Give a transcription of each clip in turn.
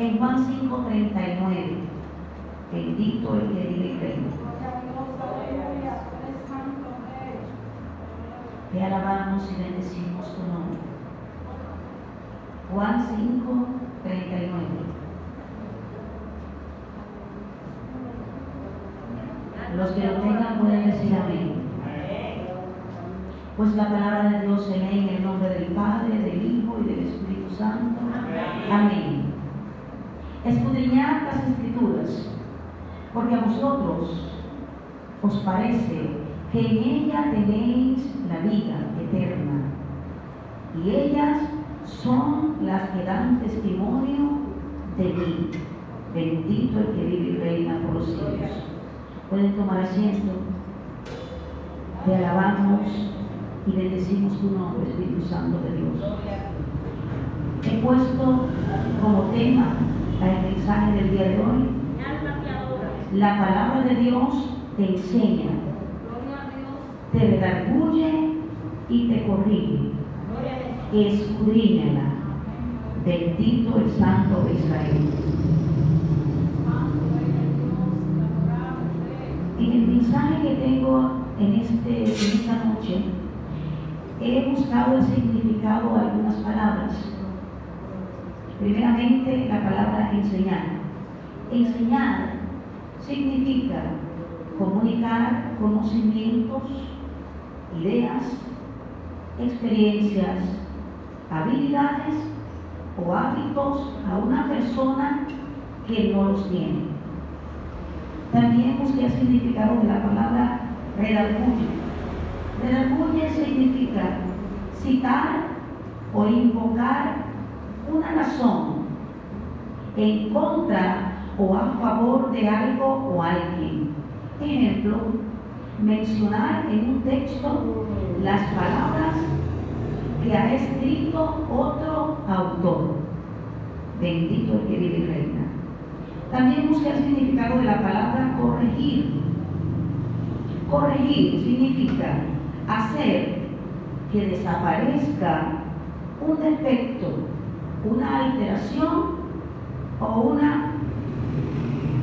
En Juan 5:39. Bendito el que vive y reina. Te alabamos y bendecimos tu nombre. Juan 5:39. Los que lo tengan pueden decir amén. Pues la palabra de Dios se lee en el nombre del Padre, del Hijo y del Espíritu Santo. Amén. Escudriñad las Escrituras, porque a vosotros os parece que en ella tenéis la vida eterna, y ellas son las que dan testimonio de mí. Bendito el que vive y reina por los siglos. Pueden tomar asiento. Te alabamos y bendecimos tu nombre, Espíritu Santo de Dios. He puesto como tema el mensaje del día de hoy: la palabra de Dios te enseña, te redarguye y te corrige. Escudriñala. Bendito el Santo de Israel. En el mensaje que tengo en esta noche, he buscado el significado de algunas palabras. Primeramente, la palabra enseñar. Enseñar significa comunicar conocimientos, ideas, experiencias, habilidades o hábitos a una persona que no los tiene. También busqué el significado de la palabra redarguye. Redarguye significa citar o invocar una razón en contra o a favor de algo o alguien. Ejemplo, mencionar en un texto las palabras que ha escrito otro autor. Bendito el que vive y reina. También busqué el significado de la palabra corregir. Corregir significa hacer que desaparezca un defecto, una alteración o una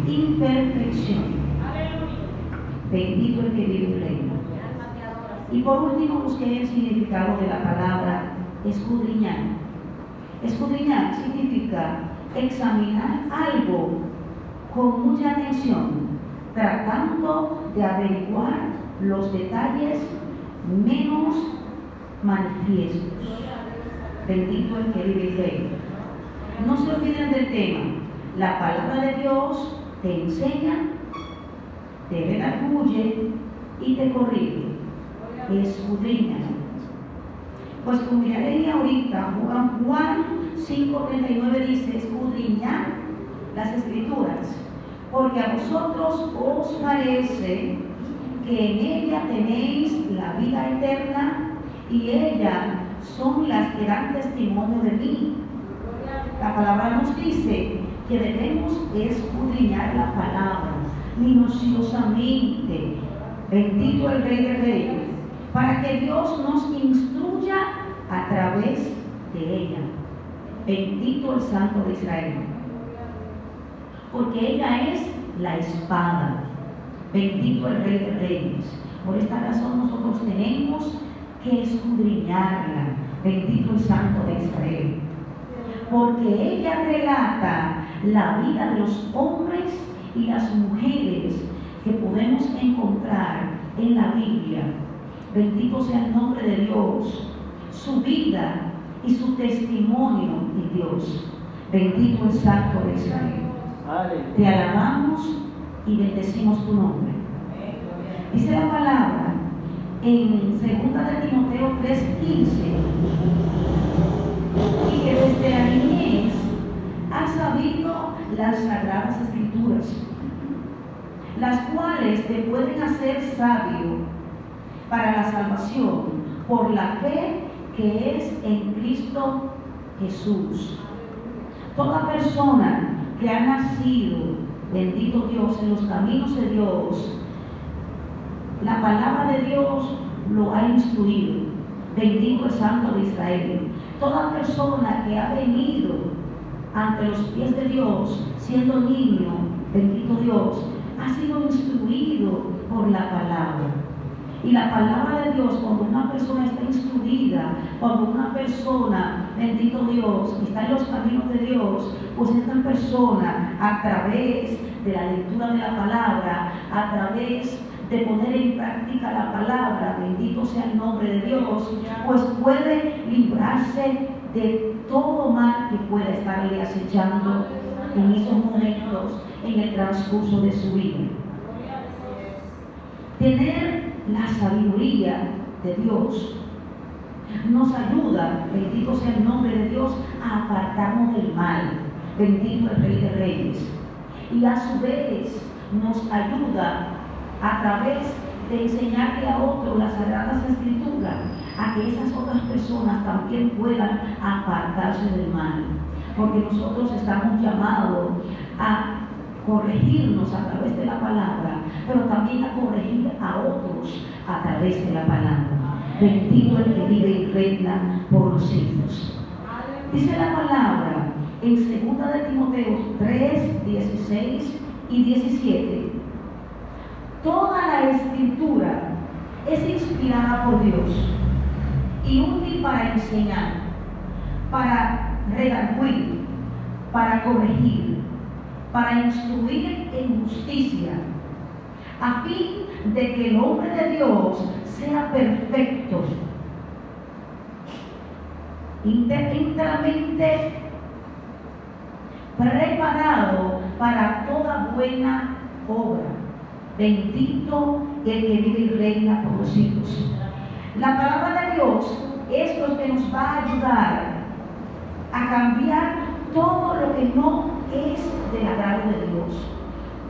imperfección. Bendito el que vive y reina. Y por último busqué el significado de la palabra escudriñar. Escudriñar significa examinar algo con mucha atención, tratando de averiguar los detalles menos manifiestos. Bendito el que vive y reina. No se olviden del tema. La palabra de Dios te enseña, te redarguye y te corrige. Escudriña. Pues como ya leí ahorita, Juan 5:39 dice: escudriñad las Escrituras, porque a vosotros os parece que en ella tenéis la vida eterna, y ellas son las que dan testimonio de mí. La palabra nos dice que debemos escudriñar la palabra minuciosamente. Bendito el Rey de Reyes, para que Dios nos instruya a través de ella. Bendito el Santo de Israel, porque ella es la espada. Bendito el Rey de Reyes. Por esta razón nosotros tenemos que escudriñarla. Bendito el Santo de Israel, porque ella relata la vida de los hombres y las mujeres que podemos encontrar en la Biblia. Bendito sea el nombre de Dios, su vida y su testimonio de Dios. Bendito el Santo de Israel. Te alabamos y bendecimos tu nombre. Dice la palabra en 2 de Timoteo 3:15, y que desde la niñez has sabido las sagradas Escrituras, las cuales te pueden hacer sabio para la salvación por la fe que es en Cristo Jesús. Toda persona que ha nacido, bendito Dios, en los caminos de Dios, la palabra de Dios lo ha instruido. Bendito el Santo de Israel. Toda persona que ha venido ante los pies de Dios, siendo niño, bendito Dios, ha sido instruido por la palabra. Y la palabra de Dios, cuando una persona está instruida, cuando una persona, bendito Dios, está en los caminos de Dios, pues esta persona, a través de la lectura de la palabra, a través de poner en práctica la palabra, bendito sea el nombre de Dios, pues puede librarse de todo mal que pueda estarle acechando en esos momentos, en el transcurso de su vida. Tener la sabiduría de Dios nos ayuda, bendito sea el nombre de Dios, a apartarnos del mal, bendito el Rey de Reyes. Y a su vez nos ayuda a través de enseñarle a otros las Sagradas Escrituras, a que esas otras personas también puedan apartarse del mal. Porque nosotros estamos llamados a corregirnos a través de la palabra, pero también a corregir a otros a través de la palabra. Bendito el que vive y reina por los siglos. Dice la palabra en 2 de Timoteo 3, 16 y 17. Toda la escritura es inspirada por Dios y útil para enseñar, para redarguir, para corregir, para instruir en justicia, a fin de que el hombre de Dios sea perfecto, íntegramente preparado para toda buena obra. Bendito el que vive y reina por los siglos. La palabra de Dios es lo que nos va a ayudar a cambiar todo lo que no es del agrado de Dios.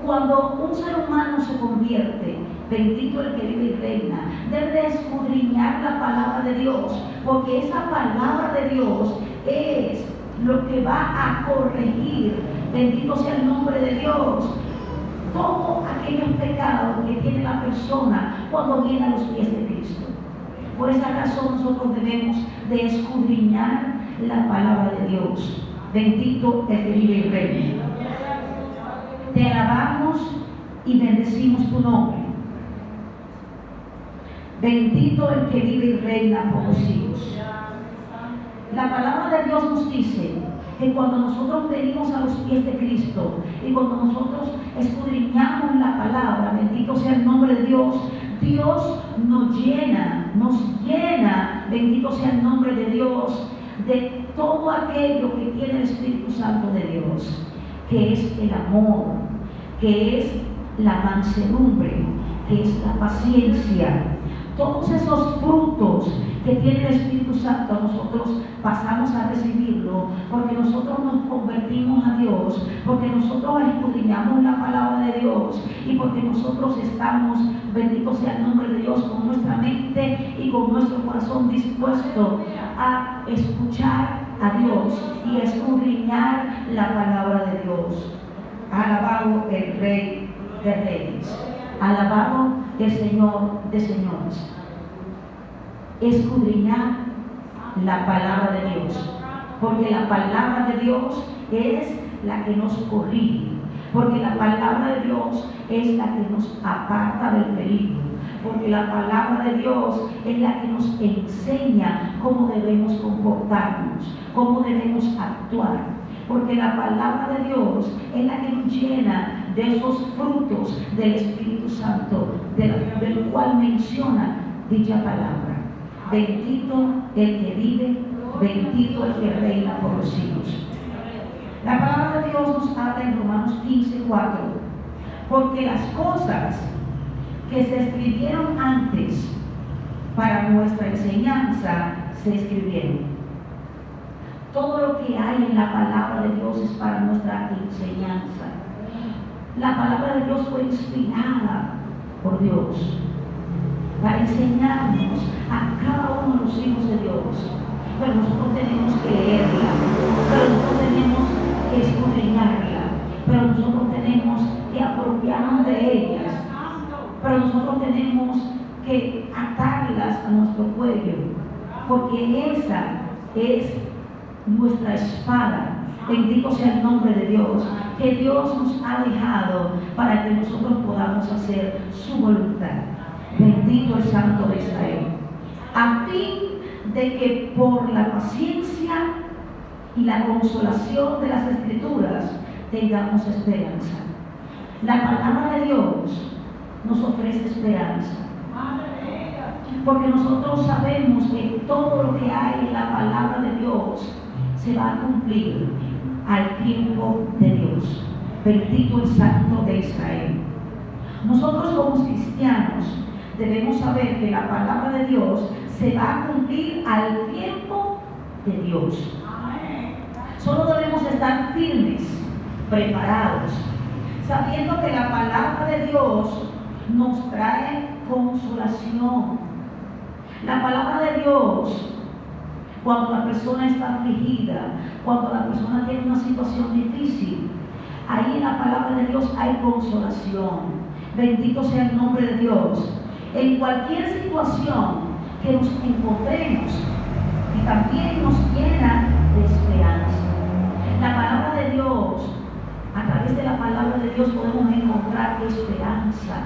Cuando un ser humano se convierte, bendito el que vive y reina, debe de escudriñar la palabra de Dios, porque esa palabra de Dios es lo que va a corregir, bendito sea el nombre de Dios, todos aquellos pecados que tiene la persona cuando viene a los pies de Cristo. Por esa razón nosotros debemos de escudriñar la palabra de Dios. Bendito el que vive y reina. Te alabamos y bendecimos tu nombre. Bendito el que vive y reina por los siglos. La palabra de Dios nos dice que cuando nosotros venimos a los pies de Cristo y cuando nosotros escudriñamos la palabra, bendito sea el nombre de Dios, Dios nos llena, bendito sea el nombre de Dios, de todo aquello que tiene el Espíritu Santo de Dios, que es el amor, que es la mansedumbre, que es la paciencia. Todos esos frutos que tiene el Espíritu Santo, nosotros pasamos a recibirlo porque nosotros nos convertimos a Dios, porque nosotros escudriñamos la palabra de Dios y porque nosotros estamos, bendito sea el nombre de Dios, con nuestra mente y con nuestro corazón dispuesto a escuchar a Dios y a escudriñar la palabra de Dios. Alabado el Rey de Reyes, alabado el Señor de señores. Escudriñar la palabra de Dios, porque la palabra de Dios es la que nos corrige, porque la palabra de Dios es la que nos aparta del peligro, porque la palabra de Dios es la que nos enseña cómo debemos comportarnos, cómo debemos actuar, porque la palabra de Dios es la que nos llena de esos frutos del Espíritu Santo, del cual menciona dicha palabra. Bendito el que vive, bendito el que reina por los siglos. La palabra de Dios nos habla en Romanos 15:4, porque las cosas que se escribieron antes para nuestra enseñanza se escribieron. Todo lo que hay en la palabra de Dios es para nuestra enseñanza. La palabra de Dios fue inspirada por Dios para enseñarnos a cada uno de los hijos de Dios. Pero nosotros tenemos que leerla, pero nosotros tenemos que escudriñarla, pero nosotros tenemos que apropiarnos de ellas, pero nosotros tenemos que atarlas a nuestro cuello, porque esa es nuestra espada, Bendito sea el nombre de Dios, que Dios nos ha dejado para que nosotros podamos hacer su voluntad. Bendito el Santo de Israel. A fin de que por la paciencia y la consolación de las Escrituras tengamos esperanza. La palabra de Dios nos ofrece esperanza. Porque nosotros sabemos que todo lo que hay en la palabra de Dios se va a cumplir al tiempo de Dios. Bendito el Santo de Israel. Nosotros como cristianos debemos saber que la palabra de Dios se va a cumplir al tiempo de Dios. Solo debemos estar firmes, preparados, sabiendo que la palabra de Dios nos trae consolación. La palabra de Dios, cuando la persona está afligida, cuando la persona tiene una situación difícil, ahí en la palabra de Dios hay consolación. Bendito sea el nombre de Dios. En cualquier situación que nos encontremos, y también nos llena de esperanza. La palabra de Dios, a través de la palabra de Dios podemos encontrar esperanza,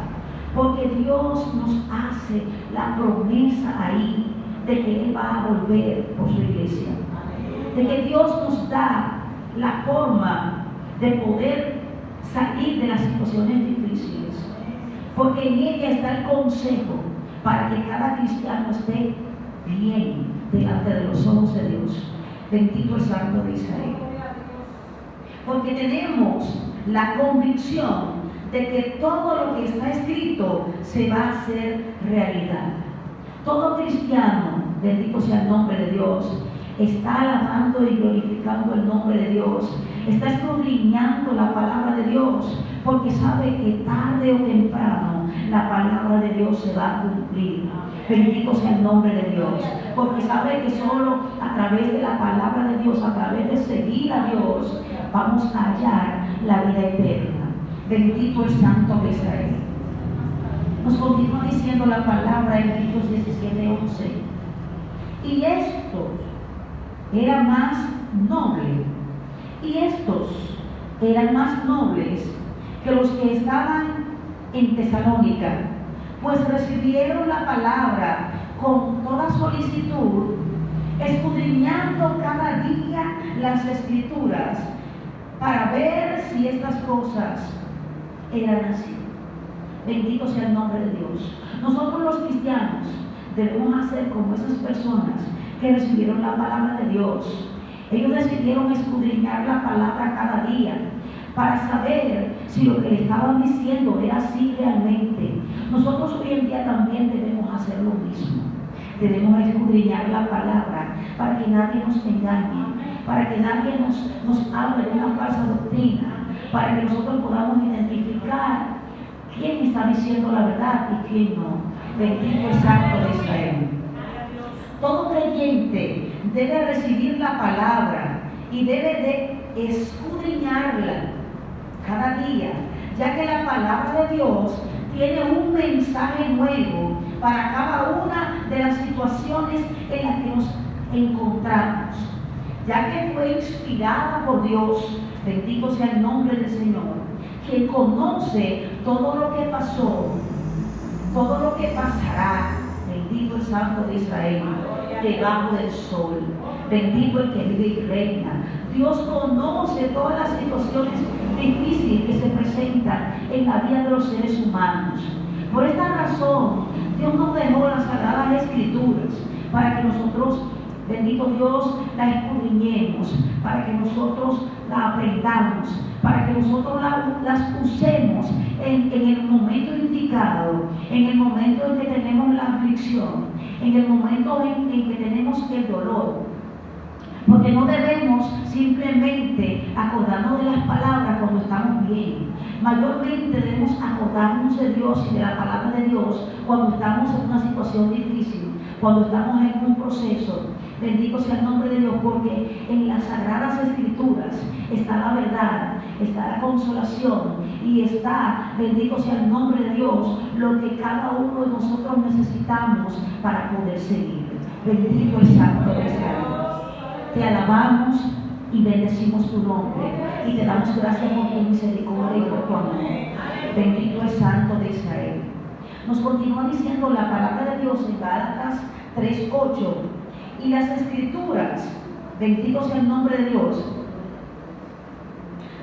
porque Dios nos hace la promesa ahí de que Él va a volver por su iglesia, de que Dios nos da la forma de poder salir de las situaciones difíciles, porque en ella está el consejo para que cada cristiano esté bien delante de los ojos de Dios. Bendito el Santo de Israel. Porque tenemos la convicción de que todo lo que está escrito se va a hacer realidad. Todo cristiano, bendito sea el nombre de Dios, está alabando y glorificando el nombre de Dios, está escudriñando la palabra de Dios, porque sabe que tarde o temprano la palabra de Dios se va a cumplir. Bendito sea el nombre de Dios, porque sabe que solo a través de la palabra de Dios, a través de seguir a Dios, vamos a hallar la vida eterna. Bendito el Santo de Israel. Nos continúa diciendo la palabra en Hechos 17:11. Y estos eran más nobles, y estos eran más nobles que los que estaban en Tesalónica, pues recibieron la palabra con toda solicitud, escudriñando cada día las Escrituras para ver si estas cosas eran así. Bendito sea el nombre de Dios. Nosotros los cristianos debemos hacer como esas personas que recibieron la palabra de Dios. Ellos decidieron escudriñar la palabra cada día para saber si lo que le estaban diciendo era así realmente. Nosotros hoy en día también debemos hacer lo mismo. Debemos escudriñar la palabra para que nadie nos engañe, para que nadie nos hable de una falsa doctrina, para que nosotros podamos identificar quién está diciendo la verdad y quién no. Bendito el Santo de Israel. Todo creyente debe recibir la palabra y debe de escudriñarla cada día, ya que la palabra de Dios tiene un mensaje nuevo para cada una de las situaciones en las que nos encontramos, ya que fue inspirada por Dios. Bendito sea el nombre del Señor, quien conoce todo lo que pasó, todo lo que pasará. Bendito el Santo de Israel, debajo del sol. Bendito el que vive y reina. Dios conoce todas las situaciones difíciles que se presentan en la vida de los seres humanos. Por esta razón, Dios nos dejó las Sagradas Escrituras para que nosotros, bendito Dios, la escudriñemos, para que nosotros la aprendamos, para que nosotros las usemos en el momento indicado, en el momento en que tenemos la aflicción, en el momento en que tenemos el dolor. Porque no debemos simplemente acordarnos de las palabras cuando estamos bien. Mayormente debemos acordarnos de Dios y de la palabra de Dios cuando estamos en una situación difícil, cuando estamos en un proceso. Bendito sea el nombre de Dios, porque en las Sagradas Escrituras está la verdad, está la consolación y está, bendito sea el nombre de Dios, lo que cada uno de nosotros necesitamos para poder seguir. Bendito el Santo de Israel. Te alabamos, y bendecimos tu nombre y te damos gracias por tu misericordia y por tu amor. Bendito el Santo de Israel. Nos continúa diciendo la palabra de Dios en Gálatas 3:8, y las Escrituras, bendito sea el nombre de Dios,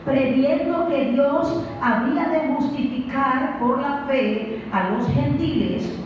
previendo que Dios había de justificar por la fe a los gentiles,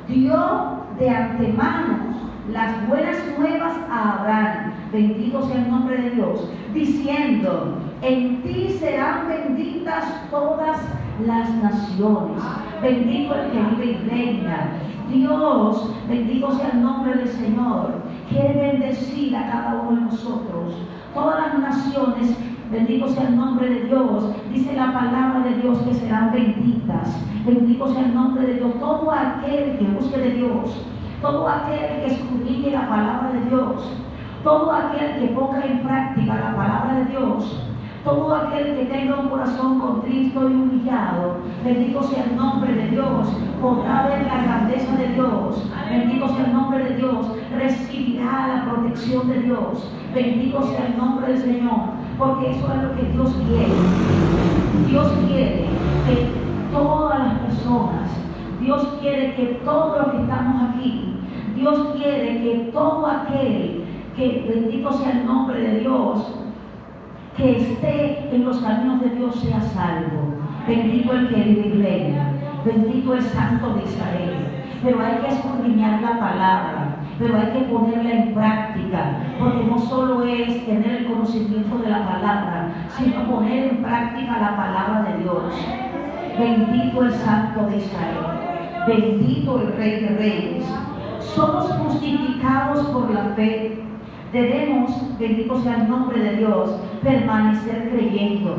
dio de antemano las buenas nuevas a Abraham, bendito sea el nombre de Dios, diciendo: en ti serán benditas todas las naciones. Bendito el que vive y reina. Dios, bendito sea el nombre del Señor, quiere bendecir a cada uno de nosotros. Todas las naciones, bendito sea el nombre de Dios. Dice la palabra de Dios que serán benditas. Bendito sea el nombre de Dios. Todo aquel que busque de Dios, todo aquel que escudriñe la palabra de Dios, todo aquel que ponga en práctica la palabra de Dios, todo aquel que tenga un corazón contrito y humillado, bendito sea el nombre de Dios, podrá ver la grandeza de Dios. Bendito sea el nombre de Dios, recibirá la protección de Dios. Bendito sea el nombre del Señor, porque eso es lo que Dios quiere. Dios quiere que todas las personas, Dios quiere que todos los que estamos aquí, Dios quiere que todo aquel que, bendito sea el nombre de Dios, que esté en los caminos de Dios sea salvo. Bendito el que vive y reina. Bendito el Santo de Israel. Pero hay que escudriñar la palabra, pero hay que ponerla en práctica, porque no solo es tener el conocimiento de la palabra, sino poner en práctica la palabra de Dios. Bendito el Santo de Israel. Bendito el Rey de Reyes. Somos justificados por la fe. Debemos, bendito sea el nombre de Dios, permanecer creyendo.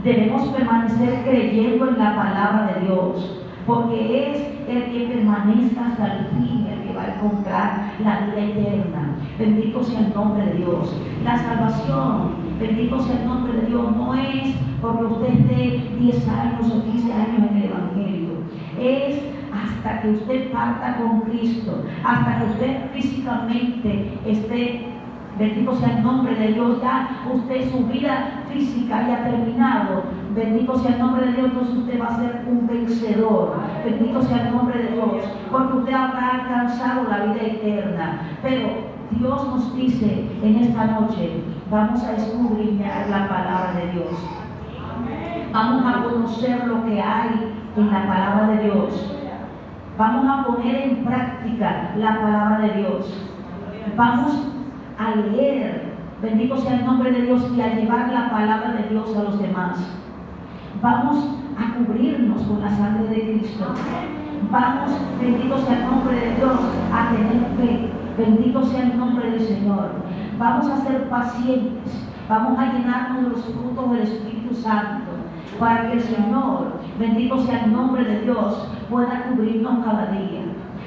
Debemos permanecer creyendo en la palabra de Dios, porque es el que permanezca hasta el fin, el que va a encontrar la vida eterna. Bendito sea el nombre de Dios. La salvación, bendito sea el nombre de Dios, no es porque usted esté 10 años o 15 años en el Evangelio. Es hasta que usted parta con Cristo, hasta que usted físicamente esté, bendito sea el nombre de Dios, ya usted su vida física haya terminado. Bendito sea el nombre de Dios, entonces usted va a ser un vencedor. Bendito sea el nombre de Dios, porque usted habrá alcanzado la vida eterna. Pero Dios nos dice en esta noche, vamos a escudriñar la palabra de Dios. Vamos a conocer lo que hay en la palabra de Dios. Vamos a poner en práctica la palabra de Dios. Vamos a leer, bendito sea el nombre de Dios, y a llevar la palabra de Dios a los demás. Vamos a cubrirnos con la sangre de Cristo. Vamos, bendito sea el nombre de Dios, a tener fe. Bendito sea el nombre del Señor. Vamos a ser pacientes. Vamos a llenarnos de los frutos del Espíritu Santo, para que el Señor, bendito sea el nombre de Dios, pueda cubrirnos cada día,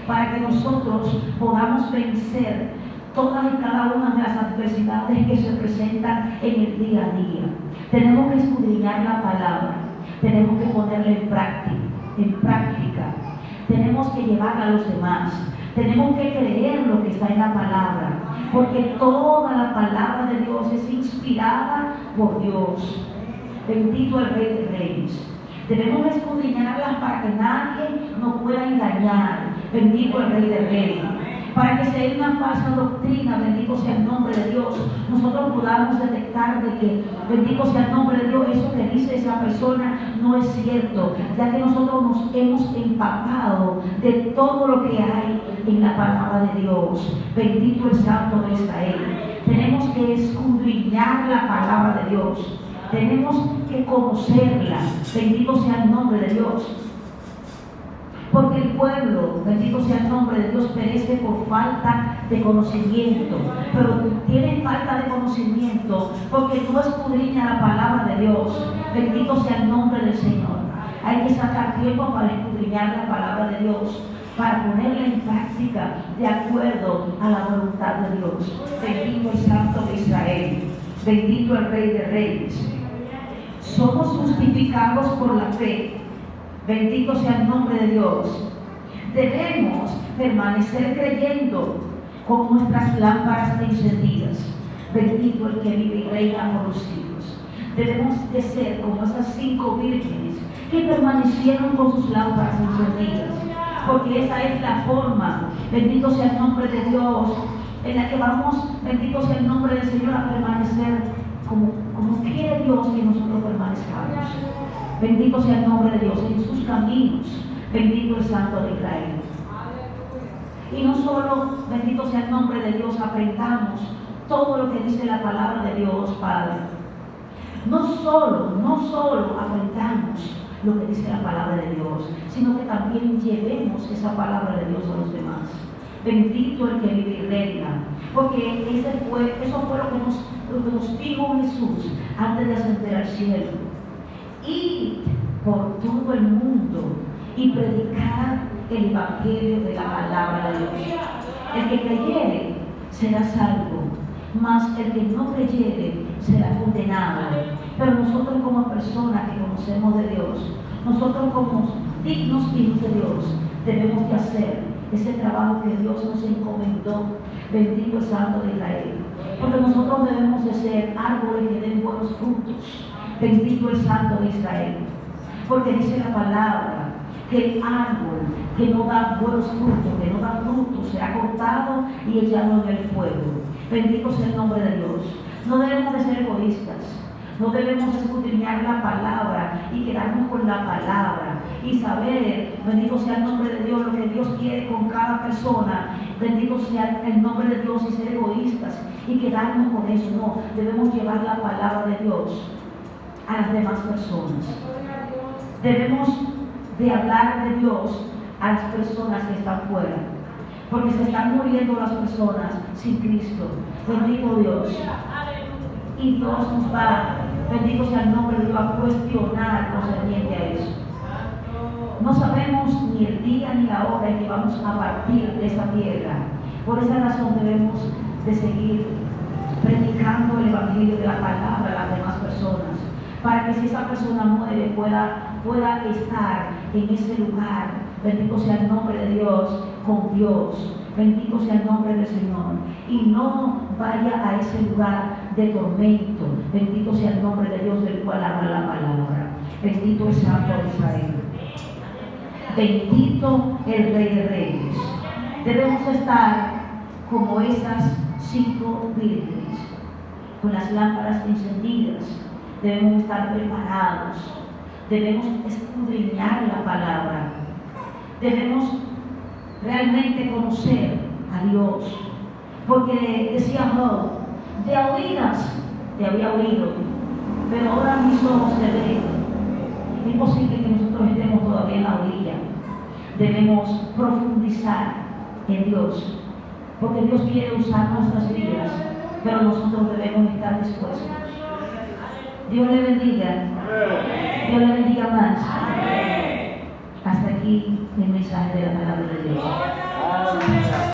para que nosotros podamos vencer todas y cada una de las adversidades que se presentan en el día a día. Tenemos que escudriñar la palabra, tenemos que ponerla en práctica, tenemos que llevarla a los demás, tenemos que creer lo que está en la palabra, porque toda la palabra de Dios es inspirada por Dios. Bendito el Rey de Reyes. Debemos escudriñarlas para que nadie nos pueda engañar. Bendito el Rey de Reyes. Para que si hay una falsa doctrina, bendito sea el nombre de Dios, nosotros podamos detectar de que, bendito sea el nombre de Dios, eso que dice esa persona no es cierto, ya que nosotros nos hemos empapado de todo lo que hay en la palabra de Dios. Bendito el Santo de Israel. Tenemos que escudriñar la palabra de Dios. Tenemos que conocerla. Bendito sea el nombre de Dios. Porque el pueblo, bendito sea el nombre de Dios, perece por falta de conocimiento. Pero tienen falta de conocimiento porque no escudriña la palabra de Dios. Bendito sea el nombre del Señor. Hay que sacar tiempo para escudriñar la palabra de Dios, para ponerla en práctica de acuerdo a la voluntad de Dios. Bendito el Santo de Israel. Bendito el Rey de Reyes. Somos justificados por la fe. Bendito sea el nombre de Dios. Debemos permanecer creyendo con nuestras lámparas encendidas. Bendito el que vive y reina por los siglos. Debemos de ser como esas 5 vírgenes que permanecieron con sus lámparas encendidas, porque esa es la forma, bendito sea el nombre de Dios, en la que vamos, bendito sea el nombre del Señor, a permanecer como quiere Dios que nosotros permanezcamos. Bendito sea el nombre de Dios en sus caminos. Bendito el Santo de Israel. Y no solo, bendito sea el nombre de Dios, aprendamos todo lo que dice la palabra de Dios, Padre. No solo aprendamos lo que dice la palabra de Dios, sino que también llevemos esa palabra de Dios a los demás. Bendito el que vive y reina, porque eso fue lo que nos dijo Jesús antes de ascender al cielo. Id por todo el mundo y predicar el evangelio de la palabra de Dios. El que creyere será salvo, mas el que no creyere será condenado. Pero nosotros como personas que conocemos de Dios, nosotros como dignos hijos de Dios, debemos de hacer ese trabajo que Dios nos encomendó. Bendito el Santo de Israel. Porque nosotros debemos de ser árboles que den buenos frutos. Bendito el Santo de Israel. Porque dice la palabra que el árbol que no da buenos frutos, que no da frutos, será cortado y echado en el fuego. Bendito sea el nombre de Dios. No debemos de ser egoístas. No debemos escudriñar la palabra y quedarnos con la palabra y saber, bendito sea el nombre de Dios, lo que Dios quiere con cada persona. Bendito sea el nombre de Dios, y ser egoístas y quedarnos con eso. No, debemos llevar la palabra de Dios a las demás personas. Debemos de hablar de Dios a las personas que están fuera, porque se están muriendo las personas sin Cristo. Bendito Dios. Y Dios nos va, bendito sea el nombre de Dios, a cuestionar concerniente a eso. No sabemos ni el día ni la hora en que vamos a partir de esta tierra. Por esa razón debemos de seguir predicando el evangelio de la palabra a las demás personas, para que si esa persona muere pueda estar en ese lugar, bendito sea el nombre de Dios, con Dios. Bendito sea el nombre del Señor. Y no vaya a ese lugar de tormento. Bendito sea el nombre de Dios, del cual habla la palabra. Bendito el Santo de Israel. Bendito el Rey de Reyes. Debemos estar como esas 5 vírgenes, con las lámparas encendidas. Debemos estar preparados. Debemos escudriñar la palabra. Debemos realmente conocer a Dios, porque decía Job, de oídas te había oído, pero ahora mis ojos te ven. Es posible que nosotros estemos todavía en la orilla. Debemos profundizar en Dios, porque Dios quiere usar nuestras vidas, pero nosotros debemos estar dispuestos. Dios le bendiga. Dios le bendiga más. Hasta aquí el mensaje de la palabra de Dios.